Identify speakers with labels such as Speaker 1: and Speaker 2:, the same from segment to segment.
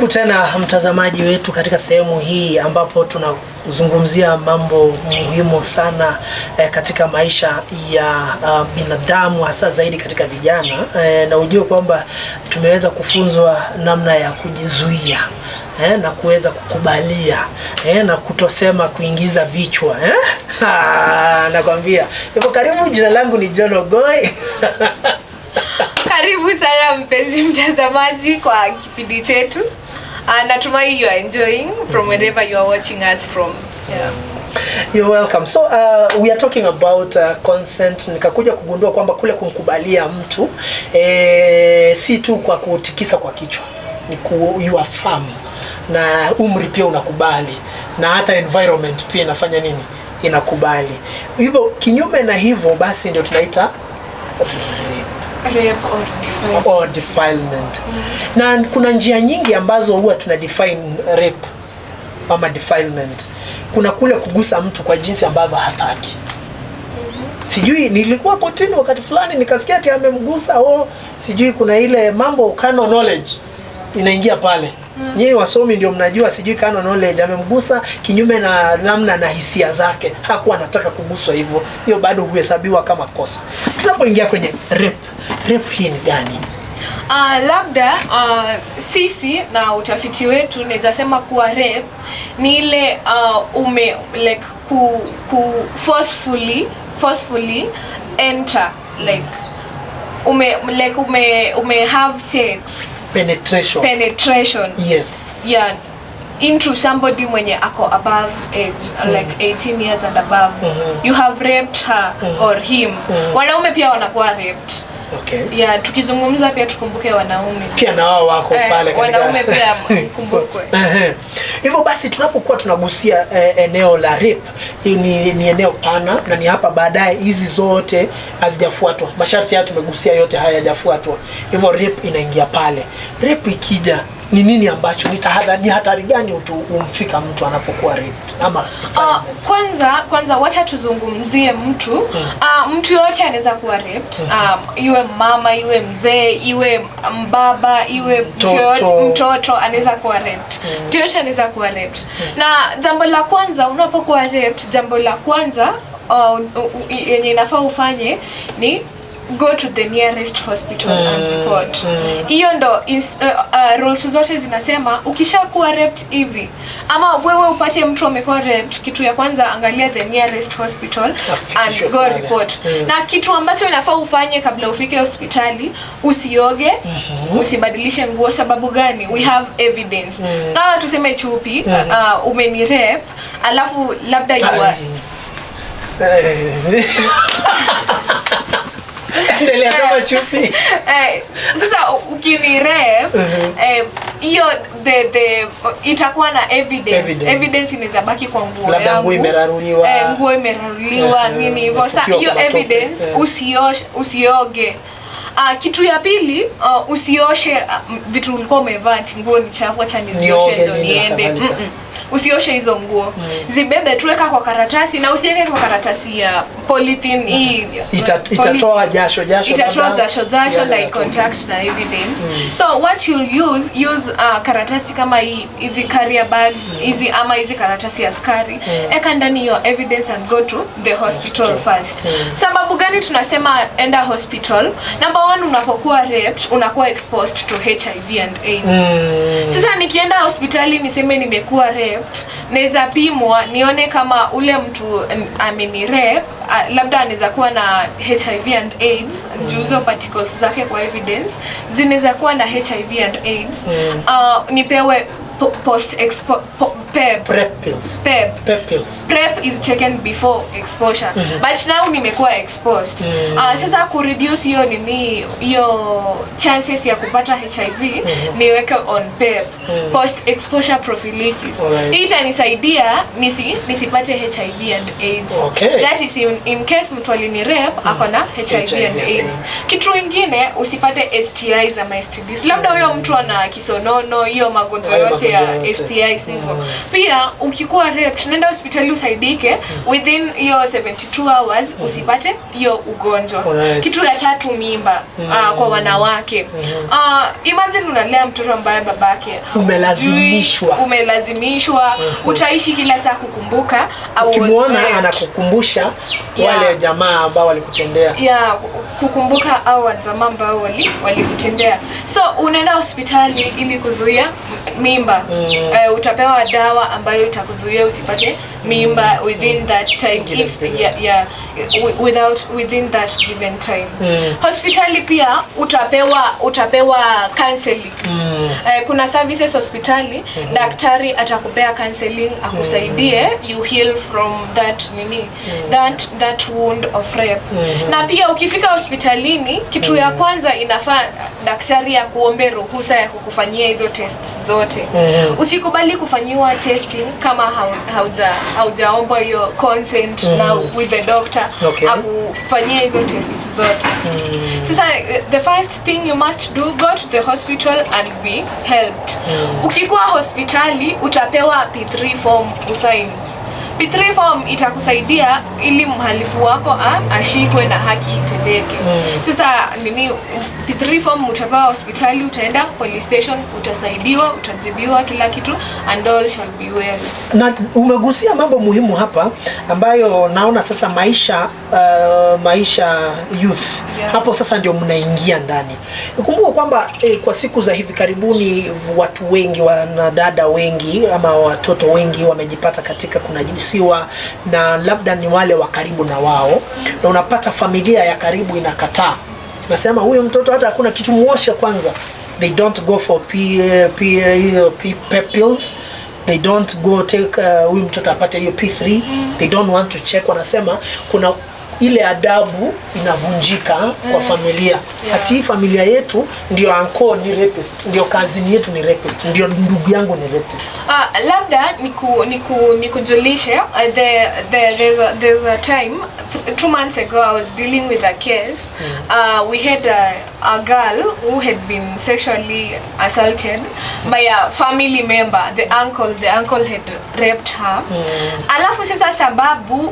Speaker 1: Karibu tena mtazamaji wetu katika sehemu hii ambapo tunazungumzia mambo muhimu sana katika maisha ya binadamu, hasa zaidi katika vijana, na ujue kwamba tumeweza kufunzwa namna ya kujizuia na kuweza kukubalia na kutosema kuingiza vichwa nakwambia. Hivyo karibu, jina langu ni John Ogoi.
Speaker 2: Karibu sana mpenzi mtazamaji kwa kipindi chetu. Natumai you are enjoying from wherever you are watching us from.
Speaker 1: You're welcome. So we are talking about consent. Nikakuja kugundua kwamba kule kumkubalia mtu si tu kwa kutikisa kwa kichwa, ni you are firm, na umri pia unakubali, na hata environment pia inafanya nini, inakubali. Hivyo kinyume na hivyo basi ndio tunaita
Speaker 2: rape
Speaker 1: or defilement. Na kuna njia nyingi ambazo huwa tuna define rape ama defilement. Kuna kule kugusa mtu kwa jinsi ambavyo hataki. Sijui nilikuwa kotini wakati fulani nikasikia ati amemgusa, sijui kuna ile mambo canon knowledge inaingia pale. Nyinyi wasomi ndio mnajua, sijui canon knowledge amemgusa kinyume na namna na hisia zake, hakuwa anataka kuguswa hivyo. Hiyo bado huhesabiwa kama kosa. Tunapoingia kwenye rape hii ni gani?
Speaker 2: Labda sisi na utafiti wetu naweza sema kuwa rape ni ile like forcefully enter, like ume have sex, penetration,
Speaker 1: yes,
Speaker 2: yeah, into somebody mwenye ako above age, like 18 years and above. You have raped her or him. Wanaume pia wanakuwa raped.
Speaker 1: Okay.
Speaker 2: Yeah, tukizungumza pia tukumbuke wanaume
Speaker 1: pia na wao wako pale katika
Speaker 2: wanaume pia kumbukwe.
Speaker 1: Hivyo basi tunapokuwa tunagusia eneo la rape, ni eneo pana, na ni hapa baadaye hizi zote hazijafuatwa. Masharti haya tumegusia yote haya hayajafuatwa. Hivyo rape inaingia pale. Rape ikija ni nini ambacho ni hatari gani umfika mtu anapokuwa raped ama
Speaker 2: kwanza wacha tuzungumzie mtu. Mtu yote anaweza kuwa raped. Iwe mama, iwe mzee, iwe mbaba, iwe mtoto anaweza kuwa raped. Mtu yote anaweza kuwa raped. Na jambo la kwanza unapokuwa raped, jambo la kwanza yenye inafaa ufanye ni go to the nearest hospital and report. Hiyo ndo rules zote zinasema ukishakuwa raped hivi ama wewe upate mtu amekuwa raped, kitu ya kwanza angalia the nearest hospital and go report. Na kitu ambacho inafaa ufanye kabla ufike hospitali, usioge, usibadilishe nguo. Sababu gani? We have evidence. Kama tuseme chupi, umeni rape, alafu labda you are
Speaker 1: endelea kama chupi.
Speaker 2: Sasa ukini rape, hiyo itakuwa na evidence inaweza baki kwa nguo yangu.
Speaker 1: Labda nguo imeraruliwa.
Speaker 2: Nini hivyo. Sasa hiyo evidence usioge. Kitu ya pili, usioshe vitu ulikuwa umevaa, nguo ni chafu, acha nizioshe ndio niende. Usioshe hizo nguo. Zibebe, tuweka kwa karatasi, na usiweke kwa karatasi ya polythene. Hii
Speaker 1: itatoa jasho
Speaker 2: like contact na evidence. So what you'll use karatasi kama hizi carrier bags, hizi ama hizi karatasi ya askari, eka ndani your evidence and go to the hospital first. Sababu gani tunasema enda hospital? Number one, unapokuwa raped unakuwa exposed to HIV and AIDS. Sasa nikienda hospitali niseme nimekuwa raped, naweza pimwa nione kama ule mtu ameni rape, labda anaweza kuwa na HIV and AIDS. Juzo particles zake kwa evidence zinaweza kuwa na HIV and AIDS. Nipewe PrEP is taken before exposure. But now nimekuwa exposed. Sasa ku reduce hiyo chances ya kupata HIV, niweke on PrEP, post exposure prophylaxis. Hii itanisaidia nisipate HIV and AIDS. That is in case mtu alini rape akona HIV and AIDS. Kitu kingine, usipate STIs ama STDs. Labda huyo mtu ana kisonono, hiyo magonjwa yote ya STIs hivyo. Pia ukikuwa raped, nenda hospitali usaidike within hiyo 72 hours usipate hiyo ugonjwa. Kitu ya tatu, mimba kwa wanawake. Imagine unalea mtoto ambaye babake umelazimishwa, utaishi kila saa kukumbuka au
Speaker 1: ukimwona anakukumbusha wale jamaa ambao walikutendea.
Speaker 2: Kukumbuka au jamaa ambao walikutendea. So unaenda hospitali ili kuzuia mimba. Utapewa dawa ambayo itakuzuia usipate mimba within that time, within that given time. Hospitali pia utapewa counseling. Kuna services hospitali, daktari atakupea counseling akusaidie you heal from that wound of rape. Na pia ukifika hospitalini, kitu ya kwanza inafaa daktari ya kuombe ruhusa ya kukufanyia hizo tests zote. Usikubali kufanyiwa testing kama haujaomba hiyo consent na with the doctor akufanyia hizo tests zote. Sasa the first thing you must do, go to the hospital and be helped. Ukikuwa hospitali utapewa P3 form usaini. P3 form itakusaidia ili mhalifu wako ashikwe na haki itendeke. Sasa P3 form utapewa hospitali, utaenda police station, utasaidiwa, utajibiwa kila kitu and all shall be well.
Speaker 1: Na umegusia mambo muhimu hapa ambayo naona sasa maisha youth. Hapo sasa ndio mnaingia ndani. Ukumbuka kwamba kwa siku za hivi karibuni watu wengi, wanadada wengi ama watoto wengi wamejipata katika kunajisiwa, na labda ni wale wa karibu na wao, na unapata familia ya karibu inakataa. Nasema huyu mtoto hata hakuna kitu, muoshe kwanza. They don't go for pep pills. They don't go take huyu mtoto apate hiyo P3. They don't want to check. Wanasema kuna ile adabu inavunjika kwa familia. Hati familia yetu ndio uncle ni rapist, ndio cousin yetu ni rapist, ndio ndugu yangu ni rapist.
Speaker 2: Labda nikujulishe, there's a time 2 months ago I was dealing with a case. We had a girl who had been sexually assaulted by a family member. The uncle had raped her. Alafu sasa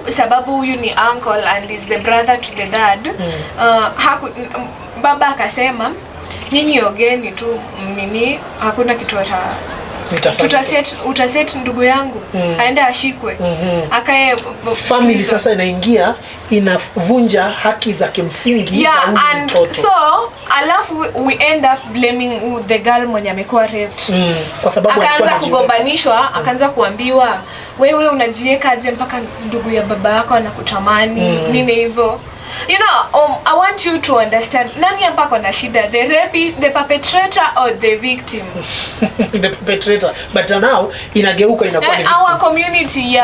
Speaker 2: sababu huyu ni uncle and is the brother to the dad. Baba akasema nyinyi ogeni tu, hakuna kitu utaset ndugu yangu aende ashikwe. Akae
Speaker 1: family sasa inaingia inavunja haki za kimsingi za huyu mtoto.
Speaker 2: So alafu we end up blaming the girl mwenye amekuwa raped.
Speaker 1: Kwa sababu
Speaker 2: akaanza kugombanishwa, akaanza kuambiwa wewe unajieka aje mpaka ndugu ya baba yako anakutamani nini hivyo. You know, I want you to understand, nani hapa kuna shida, the perpetrator or the victim?
Speaker 1: The perpetrator, but now inageuka inakuwa ni victim.
Speaker 2: Our community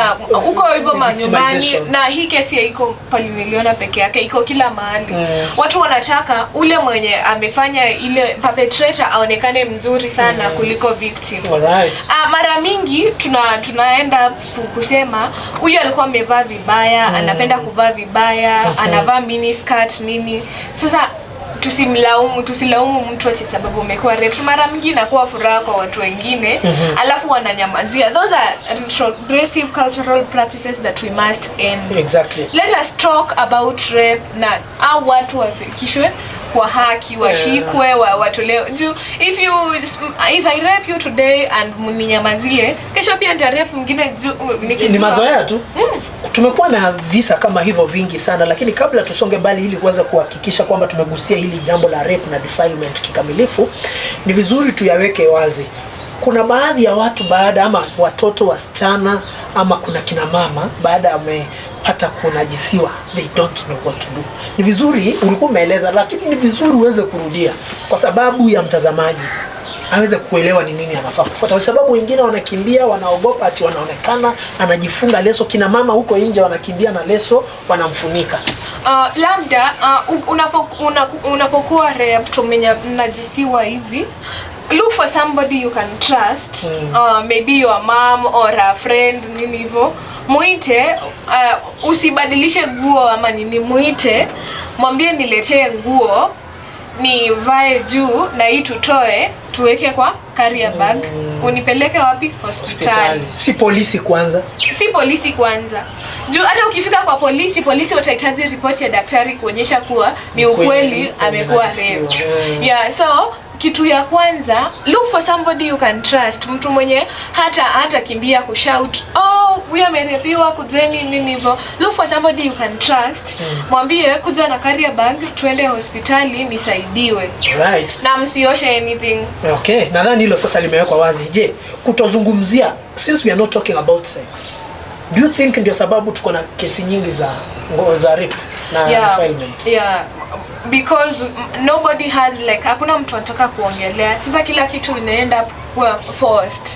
Speaker 2: uko hivyo manyumbani, na hii kesi iko pale niliona peke yake, iko kila mahali. Watu wanataka ule mwenye amefanya ile perpetrator aonekane mzuri sana kuliko victim.
Speaker 1: Alright.
Speaker 2: Mara mingi tunaenda kusema huyu alikuwa amevaa vibaya, anapenda kuvaa vibaya, anavaa mini skirt nini. Sasa tusilaumu mtu ati sababu umekuwa raped. Mara mingi inakuwa furaha kwa watu wengine, alafu wananyamazia. Those are retrogressive cultural practices that we must end.
Speaker 1: Exactly.
Speaker 2: Let us talk about rape na watu wafikishwe kwa haki, washikwe, watolewe. If I rape you today and mninyamazie, kesho pia nita rape mwingine
Speaker 1: ni mazoea tu. Tumekuwa na visa kama hivyo vingi sana, lakini kabla tusonge mbali ili kuweza kuhakikisha kwamba tumegusia hili jambo la rape na defilement kikamilifu, ni vizuri tuyaweke wazi. Kuna baadhi ya watu ama watoto wasichana ama kuna kina mama baada amepata kunajisiwa, they don't know what to do. Ni vizuri ulikuwa umeeleza, lakini ni vizuri uweze kurudia kwa sababu ya mtazamaji aweze kuelewa ni nini anafaa kufuata, kwa sababu wengine wanakimbia, wanaogopa ati wanaonekana anajifunga leso. Kina mama huko nje wanakimbia na leso, wanamfunika.
Speaker 2: Labda unapokuwa raped, mnajisiwa hivi, look for somebody you can trust. Maybe your mom or a friend nini hivyo. Muite, usibadilishe nguo ama nini, muite, mwambie niletee nguo nivae juu na hii tutoe tuweke kwa carrier bag, unipeleke wapi? Hospitali.
Speaker 1: Si polisi kwanza.
Speaker 2: Si polisi kwanza. Juu hata ukifika kwa polisi watahitaji report ya daktari kuonyesha kuwa ni ukweli amekuwa raped. Yeah, so kitu ya kwanza, look for somebody you can trust. Mtu mwenye hata kimbia kushout, oh huyu amerepiwa, kujeni nini hivyo. Look for somebody you can trust. Mwambie kuja na carrier bag, tuende hospitali nisaidiwe.
Speaker 1: Right.
Speaker 2: Na msioshe anything.
Speaker 1: Okay, nadhani hilo sasa limewekwa wazi. Je, kutozungumzia, since we are not talking about sex, do you think ndio sababu tuko na kesi nyingi za rape na defilement?
Speaker 2: Yeah. Because nobody has like, hakuna mtu anataka kuongelea. Sasa kila kitu inaenda kuwa forced.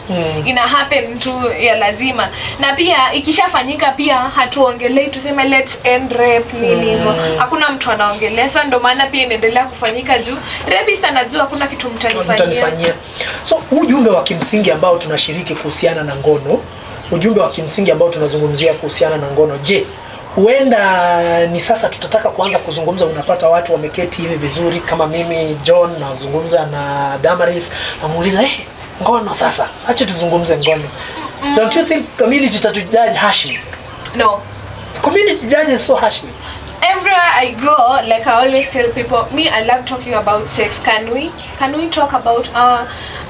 Speaker 2: Ina happen tu ya lazima. Na pia ikishafanyika pia hatuongelei tuseme let's end rape nini hivyo. Hakuna mtu anaongelea. Sasa ndio maana pia inaendelea kufanyika juu rapist anajua hakuna kitu mtanifanyia.
Speaker 1: So ujumbe wa kimsingi ambao tunashiriki kuhusiana na ngono, ujumbe wa kimsingi ambao tunazungumzia kuhusiana na ngono, je, huenda ni sasa tutataka kuanza kuzungumza. Unapata watu wameketi hivi vizuri kama mimi John nazungumza na Damaris, amuuliza ngono sasa, acha tuzungumze ngono. Don't you think community judge harshly?
Speaker 2: No.
Speaker 1: Community judges so harshly.
Speaker 2: Everywhere I go, like I always tell people, me I love talking about sex. Can we talk about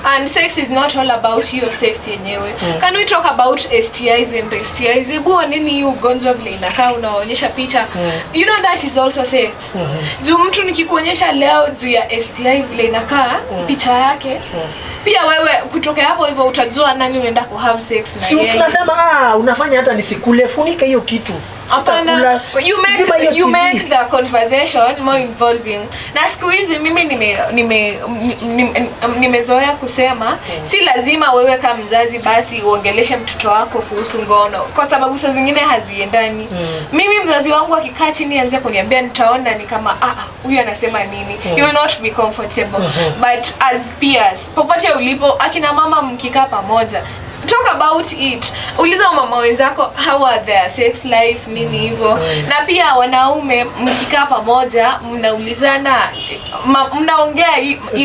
Speaker 2: and sex is not all about your sex yenyewe. Can we talk about STIs and STIs? Ebu nini hiyo ugonjwa vile inakaa unaonyesha picha. You know that is also sex. Juu mtu nikikuonyesha leo juu ya STI vile inakaa picha yake. Pia wewe kutoka hapo hivyo utajua nani unaenda ku have sex na yeye.
Speaker 1: Si tunasema unafanya hata nisikule, funika hiyo kitu.
Speaker 2: Hapana, you make the conversation more involving. Na siku hizi mimi nimezoea kusema si lazima wewe kama mzazi basi uongeleshe mtoto wako kuhusu ngono, kwa sababu saa zingine haziendani. Mimi mzazi wangu akikaa chini anze kuniambia, nitaona ni kama huyu anasema nini. You will not be comfortable. But as peers, popote ulipo, akina mama mkikaa pamoja, talk about it. Uliza mama wenzako how are their sex life nini hivyo. Na pia wanaume mkikaa pamoja mnaulizana, mnaongea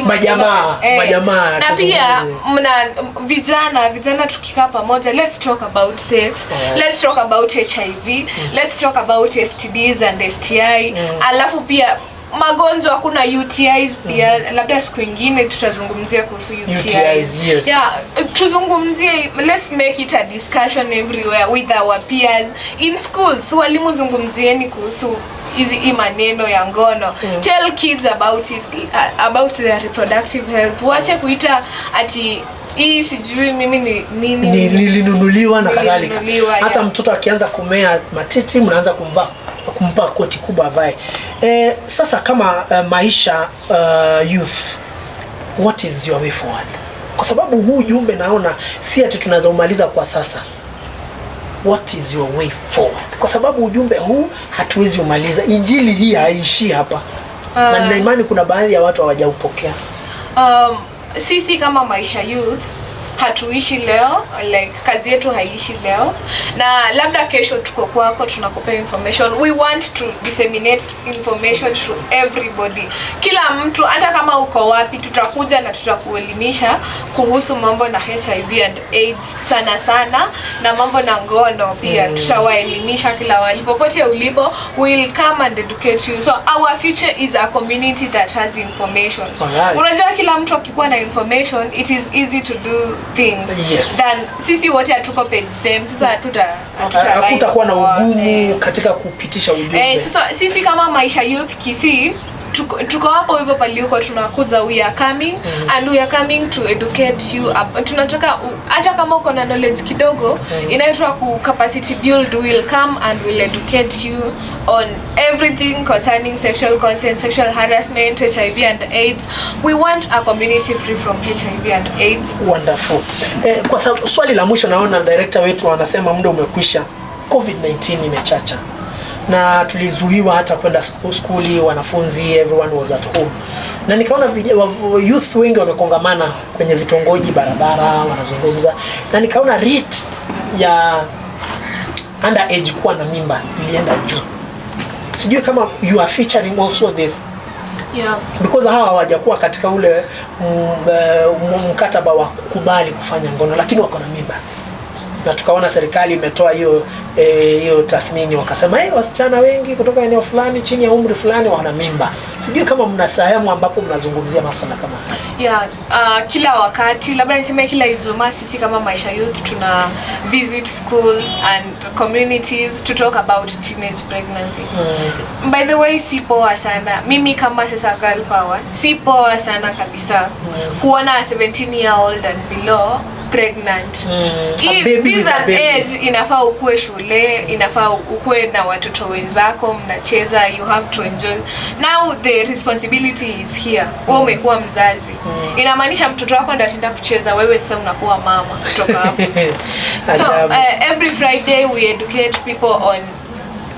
Speaker 2: majamaa. Na pia vijana tukikaa pamoja, let's talk about sex. Let's talk about HIV. Let's talk about STDs and STI. Alafu pia magonjwa, kuna UTIs pia. Labda siku nyingine tutazungumzia kuhusu UTIs.
Speaker 1: Yes.
Speaker 2: Yeah, tuzungumzie, let's make it a discussion everywhere with our peers in schools. Walimu zungumzieni kuhusu hizi maneno ya ngono. Tell kids about it, about their reproductive health. Wache kuita ati hii sijui mimi ni nini
Speaker 1: nilinunuliwa na kadhalika. Hata mtoto akianza kumea matiti mnaanza kumpa koti kubwa avae. Sasa kama maisha youth, what is your way forward? Kwa sababu huu ujumbe naona si ati tunaweza umaliza kwa sasa. What is your way forward? Kwa sababu ujumbe huu hatuwezi umaliza. Injili hii haishi hapa. Na nina imani kuna baadhi ya watu hawajaupokea.
Speaker 2: Sisi kama maisha youth hatuishi leo, like kazi yetu haiishi leo, na labda kesho tuko kwako tunakupea information. We want to disseminate information to everybody. Kila mtu, hata kama uko wapi, tutakuja na tutakuelimisha kuhusu mambo na HIV and AIDS sana na mambo na ngono pia. Tutawaelimisha kila walipopote ulipo. We'll come and educate you. So our future is a community that has information. Unajua kila mtu akikuwa na information, it is easy to do things. Then sisi wote hatuko page same. Sasa
Speaker 1: hakutakuwa na ugumu katika kupitisha ujumbe.
Speaker 2: Sasa sisi kama maisha youth Kisii tuko hapo hivyo pali huko tunakuja. We are coming and we are coming to educate you. Tunataka hata kama uko na knowledge kidogo inaitwa ku capacity build, will come and will educate you on everything concerning sexual consent, sexual harassment, HIV and AIDS. We want a community free from HIV and AIDS.
Speaker 1: Wonderful. Kwa sababu swali la mwisho, naona director wetu anasema muda umekwisha. COVID-19 imechacha na tulizuiwa hata kwenda skuli, wanafunzi, everyone was at home. Na nikaona youth wengi wamekongamana kwenye vitongoji, barabara, wanazungumza. Na nikaona rate ya underage kuwa na mimba ilienda juu. Sijui kama you are featuring also this. Because hawa hawajakuwa katika ule mkataba wa kukubali kufanya ngono, lakini wako na mimba. Na tukaona serikali imetoa hiyo tathmini, wakasema wasichana wengi kutoka eneo fulani chini ya umri fulani wana mimba. Sijui kama mna sehemu ambapo mnazungumzia masuala kama haya.
Speaker 2: Kila wakati, labda niseme kila Ijumaa sisi kama Maisha Youth tuna visit schools and communities to talk about teenage pregnancy. By the way, si poa sana. Mimi kama sasa girl power, si poa sana kabisa kuona 17-year-old and below pregnant. This an age inafaa ukue shule, inafaa ukue na watoto wenzako mnacheza, you have to enjoy. Now the responsibility is here. Wewe umekuwa mzazi. Inamaanisha mtoto wako ndio ataenda kucheza, wewe sasa unakuwa mama kutoka hapo. So every Friday we educate people on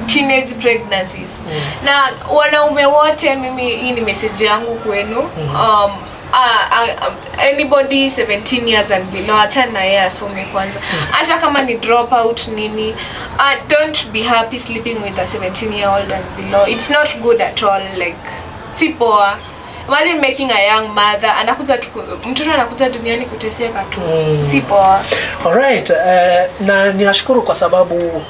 Speaker 2: teenage pregnancies. Na wanaume wote, mimi hii ni message yangu kwenu. Anybody 17 years and below, achana na yeye asome kwanza. Hata kama ni drop out nini, don't be happy sleeping with a 17-year-old and below. It's not good at all. Like, si poa. Imagine making a young mother, mtoto anakuja duniani kuteseka tu. Si poa.
Speaker 1: Alright, na ninashukuru kwa sababu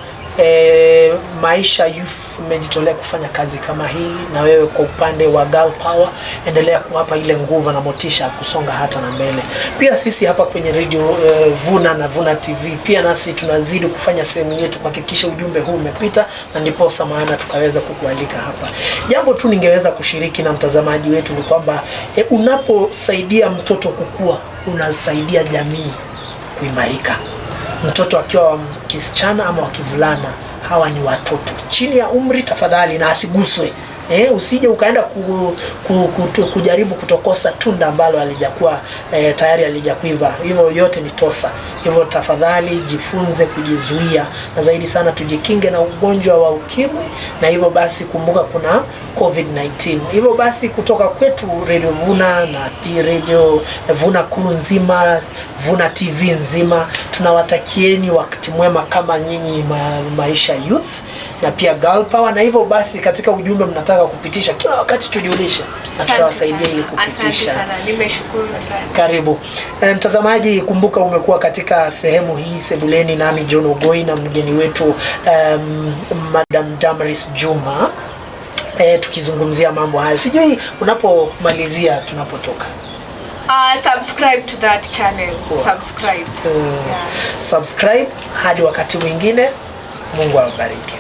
Speaker 1: Maisha Youth umejitolea kufanya kazi kama hii, na wewe kwa upande wa Girl Power endelea kuwapa ile nguvu na motisha kusonga hata na mbele. Pia sisi hapa kwenye radio Vuna na Vuna TV pia nasi tunazidi kufanya sehemu yetu kuhakikisha ujumbe huu umepita, na ndipo maana tukaweza kukualika hapa. Jambo tu ningeweza kushiriki na mtazamaji wetu ni kwamba unaposaidia mtoto kukua, unasaidia jamii kuimarika. Mtoto akiwa kisichana ama wakivulana, hawa ni watoto chini ya umri, tafadhali na asiguswe. Usije ukaenda kujaribu kutokosa tunda ambalo alijakuwa tayari alijakuiva. Hivyo yote ni tosa. Hivyo tafadhali jifunze kujizuia, na zaidi sana tujikinge na ugonjwa wa ukimwi, na hivyo basi kumbuka kuna COVID-19. Hivyo basi kutoka kwetu Radio Vuna na Radio Vuna crew nzima, Vuna TV nzima, tunawatakieni wakati mwema kama nyinyi Maisha Youth na pia Girl Power. Na hivyo basi katika ujumbe mnataka kupitisha kila wakati tujulishe, na tutawasaidia ili kupitisha.
Speaker 2: Asante sana, nimeshukuru sana.
Speaker 1: Karibu. Mtazamaji, kumbuka umekuwa katika sehemu hii sebuleni nami John Ogoi na mgeni wetu Madam Damaris Juma, tukizungumzia mambo haya. Sijui unapomalizia tunapotoka.
Speaker 2: Subscribe to that channel. Subscribe.
Speaker 1: Subscribe hadi wakati mwingine. Mungu awabariki.